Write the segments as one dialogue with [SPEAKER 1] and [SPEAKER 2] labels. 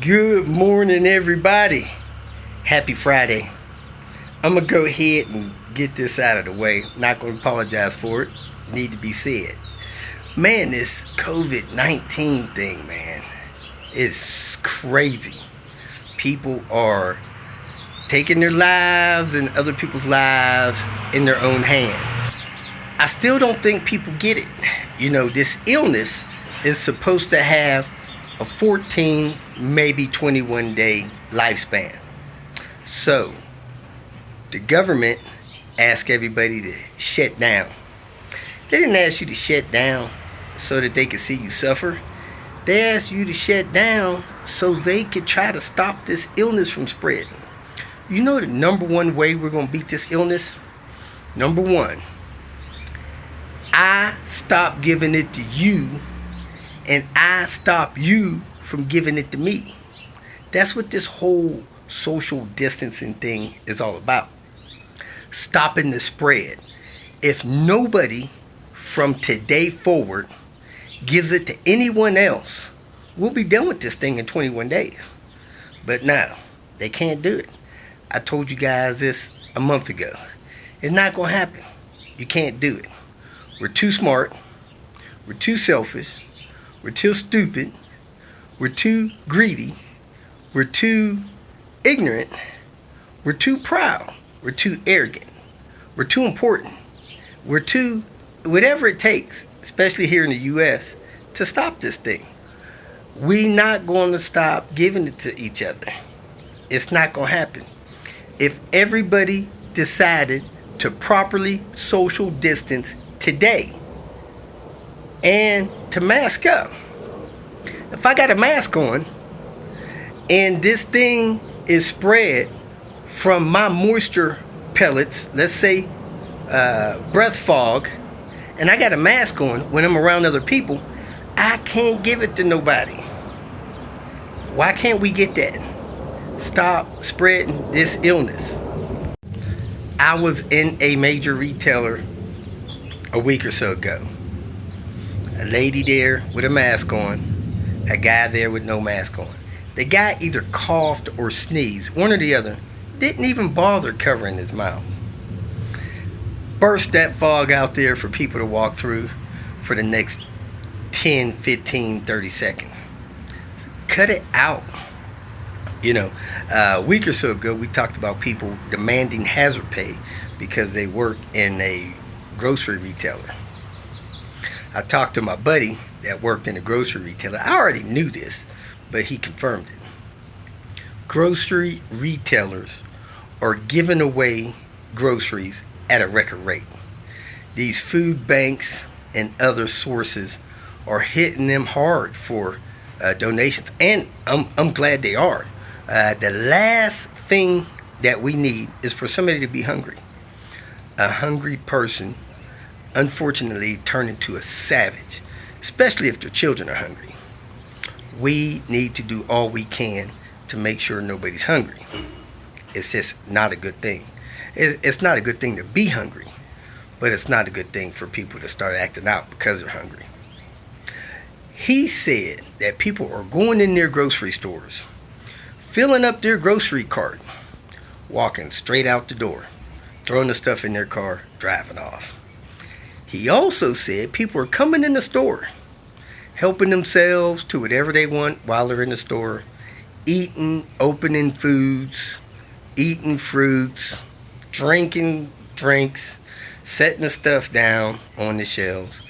[SPEAKER 1] Good morning, everybody. Happy Friday. I'm going to go ahead and get this out of the way. Not going to apologize for it. Need to be said. Man, this COVID-19 thing, man, is crazy. People are taking their lives and other people's lives in their own hands. I still don't think people get it. You know, this illness is supposed to have a 14, maybe 21 day lifespan. So, the government asked everybody to shut down. They didn't ask you to shut down so that they could see you suffer. They asked you to shut down so they could try to stop this illness from spreading. You know the number one way we're going to beat this illness? Number one, I stop giving it to you, and I stop you from giving it to me. That's what this whole social distancing thing is all about. Stopping the spread. If nobody from today forward gives it to anyone else, we'll be done with this thing in 21 days. But no, they can't do it. I told you guys this a month ago. It's not going to happen. You can't do it. We're too smart. We're too selfish. We're too stupid. We're too greedy. We're too ignorant. We're too proud. We're too arrogant. We're too important. We're too, whatever it takes, especially here in the U.S., to stop this thing. We're not going to stop giving it to each other. It's not going to happen. If everybody decided to properly social distance today and to mask up. If I got a mask on and this thing is spread from my moisture pellets, let's say breath fog, and I got a mask on when I'm around other people, I can't give it to nobody. Why can't we get that? Stop spreading this illness. I was in a major retailer a week or so ago. A lady there with a mask on, a guy there with no mask on. The guy either coughed or sneezed, one or the other. Didn't even bother covering his mouth. Burst that fog out there for people to walk through for the next 10, 15, 30 seconds. Cut it out. You know, a week or so ago, we talked about people demanding hazard pay because they work in a grocery retailer. I talked to my buddy that worked in a grocery retailer. I already knew this, but he confirmed it. Grocery retailers are giving away groceries at a record rate. These food banks and other sources are hitting them hard for donations, and I'm glad they are. The last thing that we need is for somebody to be hungry. A hungry person, unfortunately, turn into a savage, especially if their children are hungry. We need to do all we can to make sure nobody's hungry. It's just not a good thing. It's not a good thing to be hungry, but it's not a good thing for people to start acting out because they're hungry. He said that people are going in their grocery stores, filling up their grocery cart, walking straight out the door, throwing the stuff in their car, driving off. He also said people are coming in the store, helping themselves to whatever they want while they're in the store, eating, opening foods, eating fruits, drinking drinks, setting the stuff down on the shelves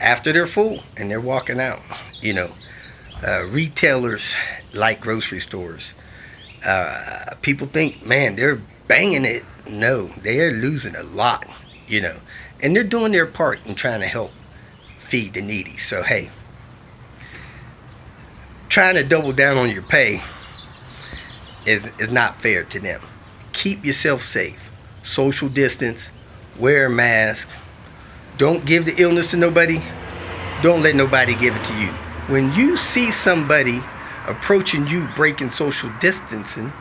[SPEAKER 1] after they're full and they're walking out. You know, retailers like grocery stores. People think, man, they're banging it. No, they are losing a lot, you know. And they're doing their part in trying to help feed the needy. So, hey, trying to double down on your pay is not fair to them. Keep yourself safe. Social distance. Wear a mask. Don't give the illness to nobody. Don't let nobody give it to you. When you see somebody approaching you breaking social distancing,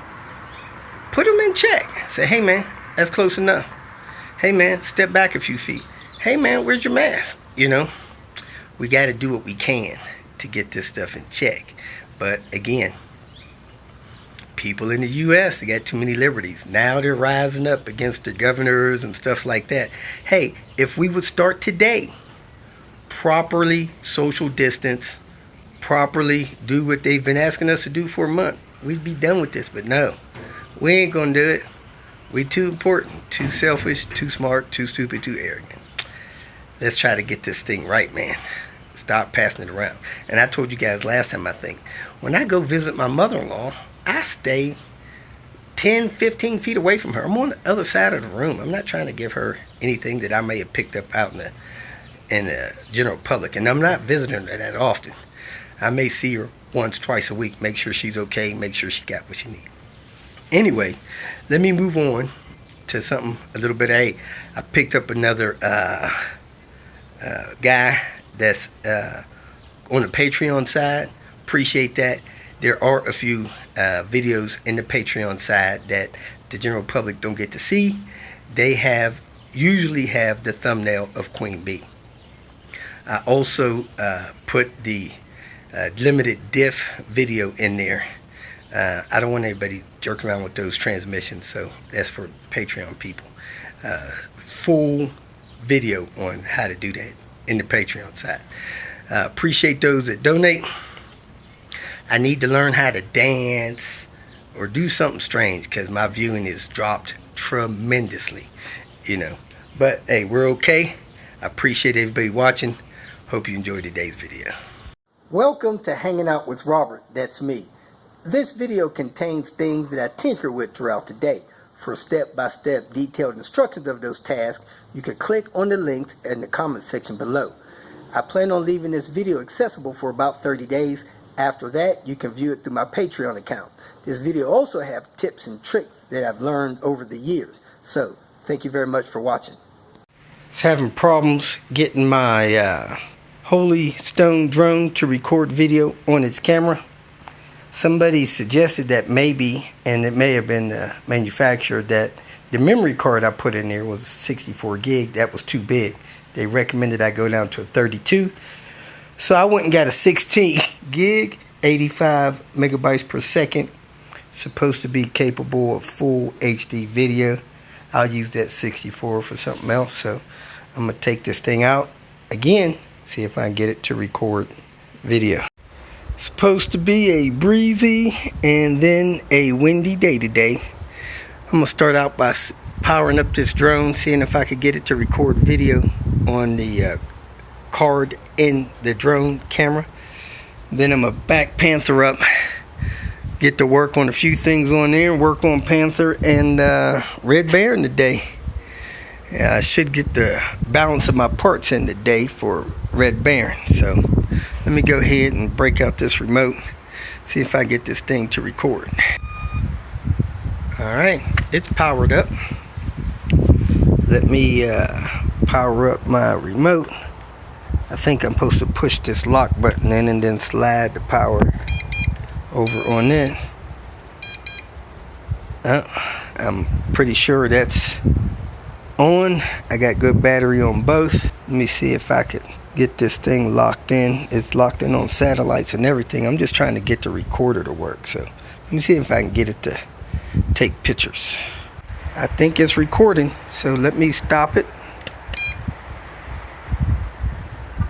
[SPEAKER 1] put them in check. Say, hey man, that's close enough. Hey man, step back a few feet. Hey man, where's your mask? You know, we got to do what we can to get this stuff in check. But again, people in the U.S., they got too many liberties. Now they're rising up against the governors and stuff like that. Hey, if we would start today, properly social distance, properly do what they've been asking us to do for a month, we'd be done with this. But no, we ain't gonna do it. We too important, too selfish, too smart, too stupid, too arrogant. Let's try to get this thing right, man. Stop passing it around. And I told you guys last time, I think, when I go visit my mother-in-law, I stay 10, 15 feet away from her. I'm on the other side of the room. I'm not trying to give her anything that I may have picked up out in the general public. And I'm not visiting her that often. I may see her once, twice a week, make sure she's okay, make sure she got what she needs. Anyway, let me move on to something a little bit. Hey, I picked up another guy that's on the Patreon side. Appreciate that. There are a few videos in the Patreon side that the general public don't get to see. They usually have the thumbnail of Queen Bee. I also put the limited diff video in there. I don't want anybody jerking around with those transmissions, so that's for Patreon people. Full video on how to do that in the Patreon side. Appreciate those that donate. I need to learn how to dance or do something strange because my viewing is dropped tremendously, you know. But hey, we're okay. I appreciate everybody watching. Hope you enjoyed today's video. Welcome to Hanging Out with Robert. That's me. This video contains things that I tinker with throughout the day. For step-by-step detailed instructions of those tasks, you can click on the links in the comment section below. I plan on leaving this video accessible for about 30 days. After that, you can view it through my Patreon account. This video also has tips and tricks that I've learned over the years. So, thank you very much for watching. I was having problems getting my Holy Stone drone to record video on its camera. Somebody suggested that maybe, and it may have been the manufacturer, that the memory card I put in there was 64 gig. That was too big. They recommended I go down to a 32. So I went and got a 16 gig, 85 megabytes per second. Supposed to be capable of full HD video. I'll use that 64 for something else. So I'm going to take this thing out again, see if I can get it to record video. Supposed to be a breezy and then a windy day today. I'm going to start out by powering up this drone, seeing if I could get it to record video on the card in the drone camera. Then I'm going to back Panther up, get to work on a few things on there, and work on Panther and Red Barron today. I should get the balance of my parts in today for Red Barron. So let me go ahead and break out this remote, see if I get this thing to record. Alright, it's powered up. Let me power up my remote. I think I'm supposed to push this lock button in and then slide the power over on in. I'm pretty sure that's on. I got good battery on both. Let me see if I could get this thing locked in. It's locked in on satellites and everything. I'm just trying to get the recorder to work. So let me see if I can get it to take pictures. I think it's recording, so let me stop it.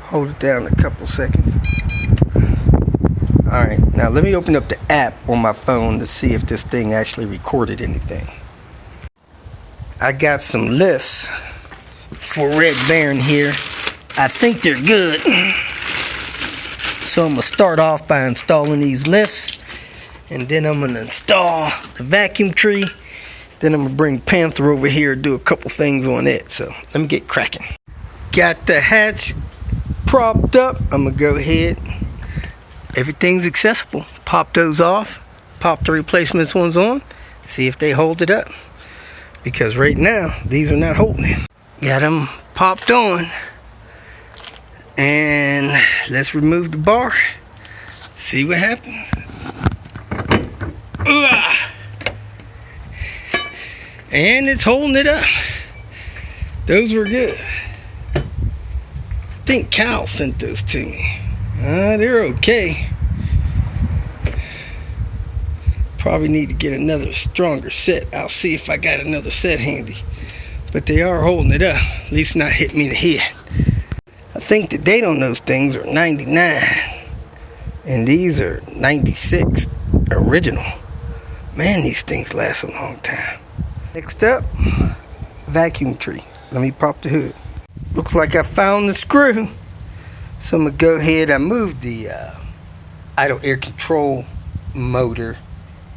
[SPEAKER 1] Hold it down a couple seconds. Alright, now let me open up the app on my phone to see if this thing actually recorded anything. I got some lifts for Red Barron here. I think they're good. So I'm going to start off by installing these lifts. And then I'm going to install the vacuum tree. Then I'm going to bring Panther over here and do a couple things on it. So let me get cracking. Got the hatch propped up. I'm going to go ahead. Everything's accessible. Pop those off. Pop the replacements ones on. See if they hold it up. Because right now, these are not holding it. Got them popped on. And let's remove the bar. See what happens. And it's holding it up. Those were good. I think Cal sent those to me. They're okay. Probably need to get another stronger set. I'll see if I got another set handy. But they are holding it up, at least not hitting me in the head. I think the date on those things are 99. And these are 96 original. Man, these things last a long time. Next up, vacuum tree. Let me pop the hood. Looks like I found the screw. So I'm gonna go ahead. I moved the idle air control motor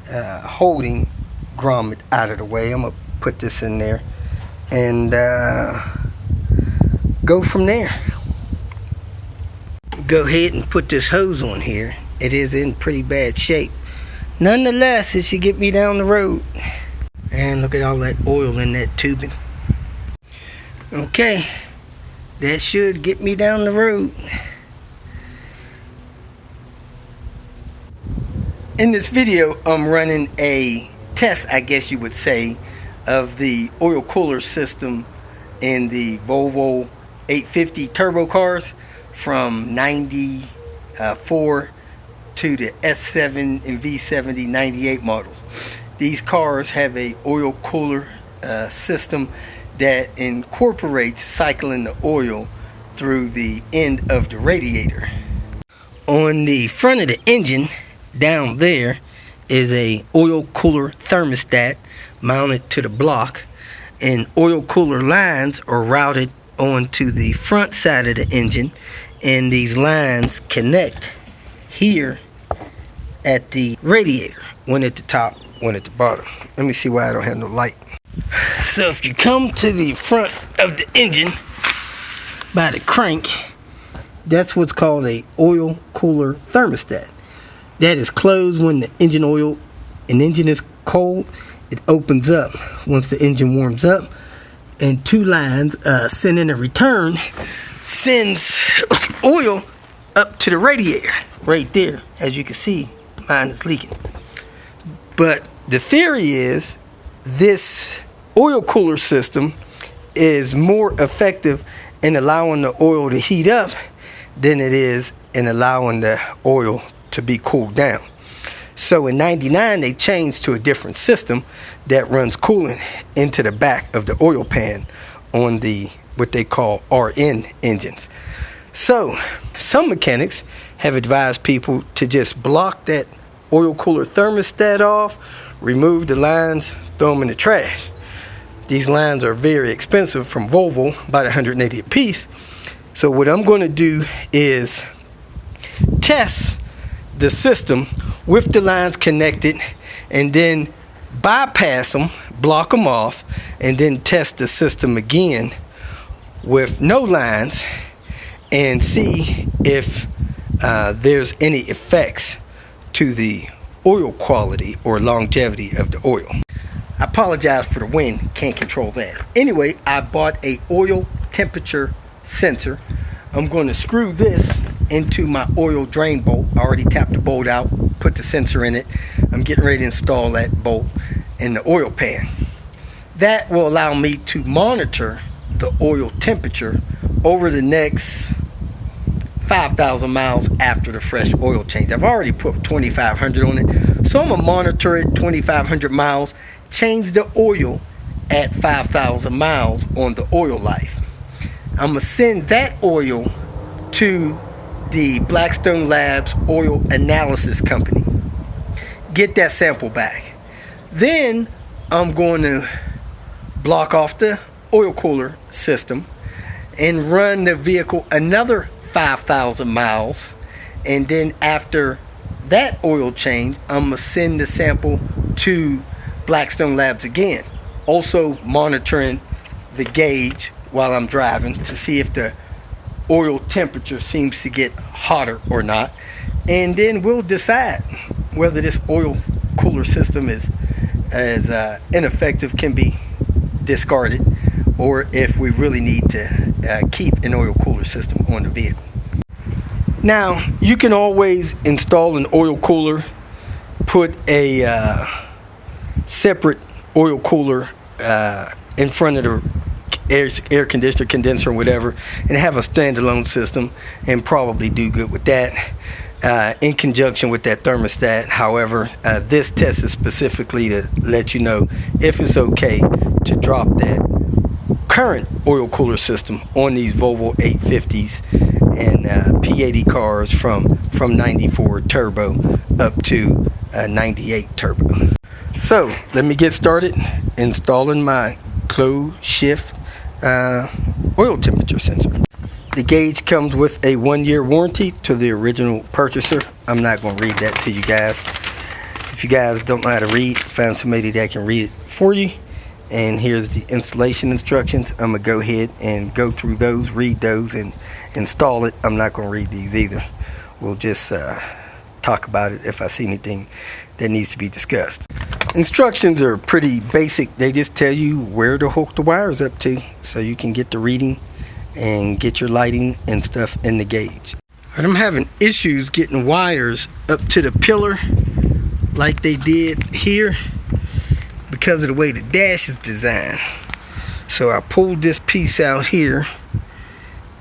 [SPEAKER 1] holding grommet out of the way. I'm gonna put this in there and go from there. Go ahead and put this hose on here. It is in pretty bad shape. Nonetheless, it should get me down the road. And look at all that oil in that tubing. Okay, that should get me down the road. In this video, I'm running a test, I guess you would say, of the oil cooler system in the Volvo 850 turbo cars from 94 to the S7 and V70 98 models. These cars have a oil cooler system that incorporates cycling the oil through the end of the radiator. On the front of the engine, down there, is a oil cooler thermostat mounted to the block, and oil cooler lines are routed onto the front side of the engine, and these lines connect here at the radiator, one at the top, one at the bottom. Let me see why I don't have no light. So if you come to the front of the engine by the crank, that's what's called a oil cooler thermostat. That is closed when the engine is cold. It opens up once the engine warms up, and two lines send in a return, sends oil up to the radiator right there. As you can see, mine is leaking. But the theory is this oil cooler system is more effective in allowing the oil to heat up than it is in allowing the oil to be cooled down. So in 99 they changed to a different system that runs coolant into the back of the oil pan on the what they call RN engines. So some mechanics have advised people to just block that oil cooler thermostat off, remove the lines, throw them in the trash. These lines are very expensive from Volvo, about $180 a piece. So what I'm going to do is test the system with the lines connected, and then bypass them, block them off, and then test the system again with no lines and see if there's any effects to the oil quality or longevity of the oil. I apologize for the wind, can't control that. Anyway, I bought a oil temperature sensor. I'm going to screw this into my oil drain bolt. I already tapped the bolt out, put the sensor in it. I'm getting ready to install that bolt in the oil pan. That will allow me to monitor the oil temperature over the next 5,000 miles after the fresh oil change. I've already put 2,500 on it, so I'm gonna monitor it 2,500 miles, change the oil at 5,000 miles on the oil life. I'm gonna send that oil to the Blackstone Labs oil analysis company, get that sample back. Then I'm going to block off the oil cooler system and run the vehicle another 5,000 miles, and then after that oil change, I'm gonna send the sample to Blackstone Labs again, also monitoring the gauge while I'm driving to see if the oil temperature seems to get hotter or not, and then we'll decide whether this oil cooler system is as ineffective, can be discarded, or if we really need to keep an oil cooler system on the vehicle. Now, you can always install an oil cooler, put a separate oil cooler in front of the air conditioner, condenser, whatever, and have a standalone system and probably do good with that. in conjunction with that thermostat. However, this test is specifically to let you know if it's okay to drop that current oil cooler system on these Volvo 850s and P80 cars from 94 turbo up to 98 turbo. So let me get started installing my closed shift oil temperature sensor. The gauge comes with a 1-year warranty to the original purchaser. I'm not going to read that to you guys. If you guys don't know how to read, find somebody that can read it for you. And here's the installation instructions. I'm going to go ahead and go through those, read those, and install it. I'm not going to read these either. We'll just talk about it if I see anything that needs to be discussed. Instructions are pretty basic. They just tell you where to hook the wires up to so you can get the reading and get your lighting and stuff in the gauge. I'm having issues getting wires up to the pillar like they did here because of the way the dash is designed. So I pulled this piece out here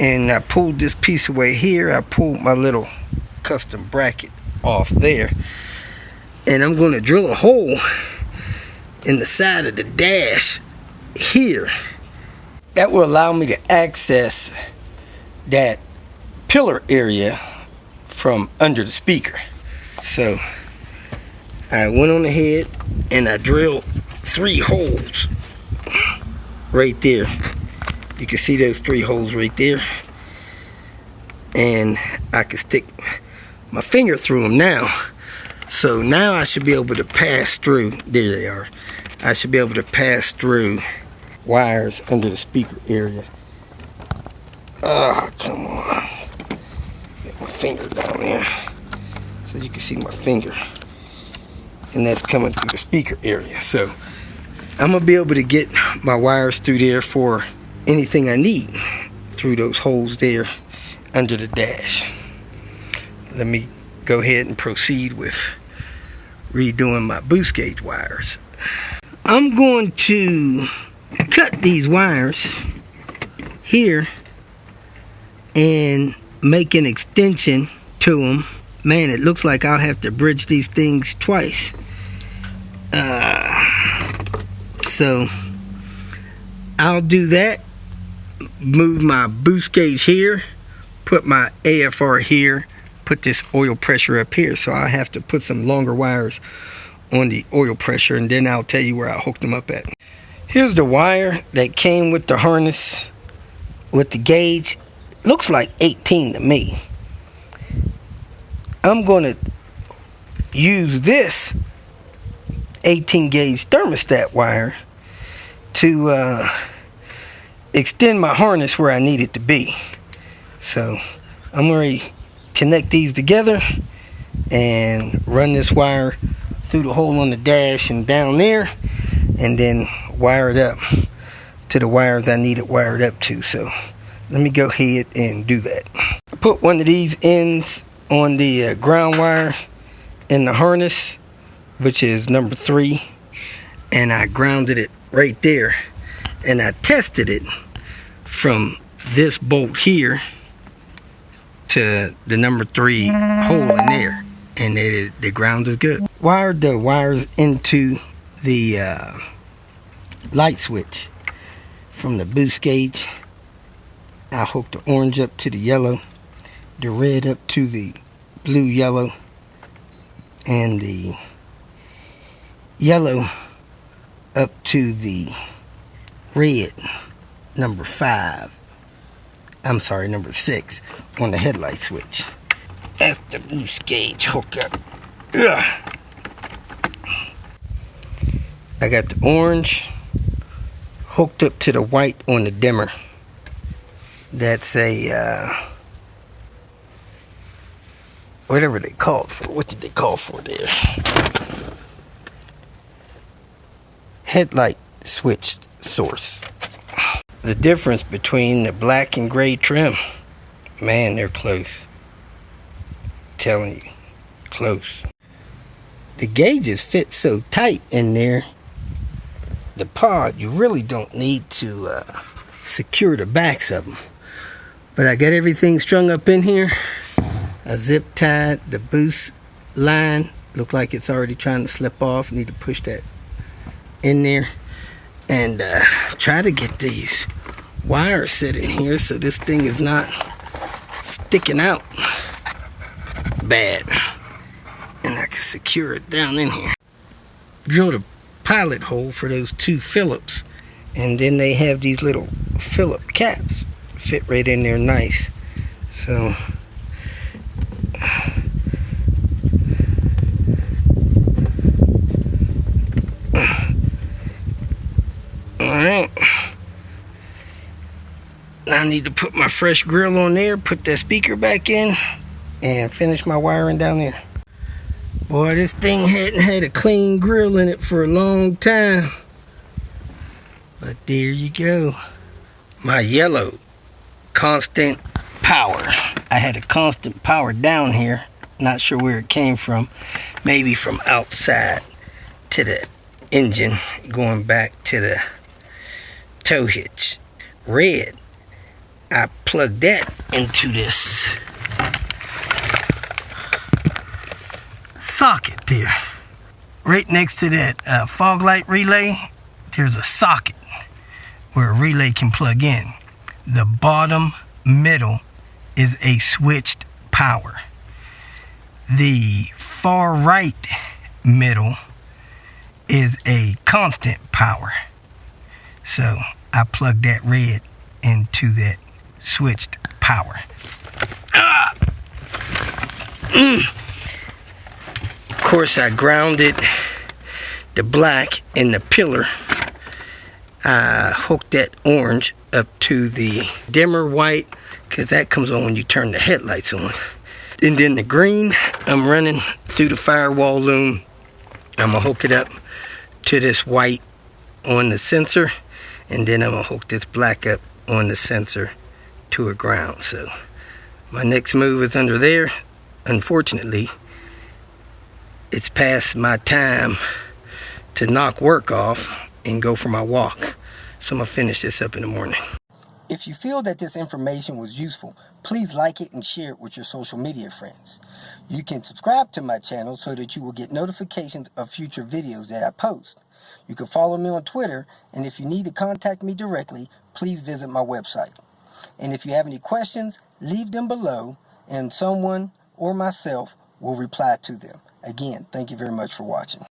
[SPEAKER 1] and I pulled this piece away here. I pulled my little custom bracket off there, and I'm going to drill a hole in the side of the dash here. That will allow me to access that pillar area from under the speaker. So I went on ahead and I drilled 3 holes right there. You can see those 3 holes right there, and I can stick my finger through them now. So now I should be able to pass through. There they are. I should be able to pass through wires under the speaker area. Ah, come on. Get my finger down there so you can see my finger. And that's coming through the speaker area. So I'm going to be able to get my wires through there for anything I need through those holes there under the dash. Let me go ahead and proceed with redoing my boost gauge wires. I'm going to cut these wires here and make an extension to them. Man, it looks like I'll have to bridge these things twice. So I'll do that. Move my boost gauge here, put my AFR here, put this oil pressure up here. So I have to put some longer wires on the oil pressure, and then I'll tell you where I hooked them up at. Here's the wire that came with the harness with the gauge. Looks like 18 to me. I'm going to use this 18 gauge thermostat wire to extend my harness where I need it to be. So I'm going to connect these together and run this wire through the hole on the dash and down there, and then wire it up to the wires I need it wired up to. So let me go ahead and do that. Put one of these ends on the ground wire in the harness, which is number 3, and I grounded it right there, and I tested it from this bolt here to the number 3 hole in there, and the ground is good. Wired the wires into the light switch from the boost gauge. I hooked the orange up to the yellow, the red up to the blue yellow, and the yellow up to the red number 6 on the headlight switch. That's the boost gauge hookup. Ugh. I got the orange hooked up to the white on the dimmer. That's a whatever they called for. What did they call for there? Headlight switch source. The difference between the black and gray trim, man, they're close. I'm telling you, close. The gauges fit so tight in there, the pod, you really don't need to secure the backs of them. But I got everything strung up in here. a zip tied. The boost line look like it's already trying to slip off. Need to push that in there and try to get these wires set in here so this thing is not sticking out bad, and I can secure it down in here. Drilled a pilot hole for those 2 Phillips, and then they have these little Phillip caps fit right in there nice. So alright, now I need to put my fresh grill on there, put that speaker back in, and finish my wiring down there. Boy, this thing hadn't had a clean grill in it for a long time. But there you go. My yellow constant power. I had a constant power down here. Not sure where it came from. Maybe from outside to the engine, going back to the tow hitch. Red, I plugged that into this socket there. Right next to that fog light relay, there's a socket where a relay can plug in. The bottom middle is a switched power. The far right middle is a constant power. So I plugged that red into that switched power. Of course, I grounded the black in the pillar. I hooked that orange up to the dimmer white, because that comes on when you turn the headlights on. And then the green, I'm running through the firewall loom. I'm going to hook it up to this white on the sensor, and then I'm going to hook this black up on the sensor to a ground. So my next move is under there. Unfortunately, it's past my time to knock work off and go for my walk. So I'm going to finish this up in the morning. If you feel that this information was useful, please like it and share it with your social media friends. You can subscribe to my channel so that you will get notifications of future videos that I post. You can follow me on Twitter, and if you need to contact me directly, please visit my website. And if you have any questions, leave them below, and someone or myself will reply to them. Again, thank you very much for watching.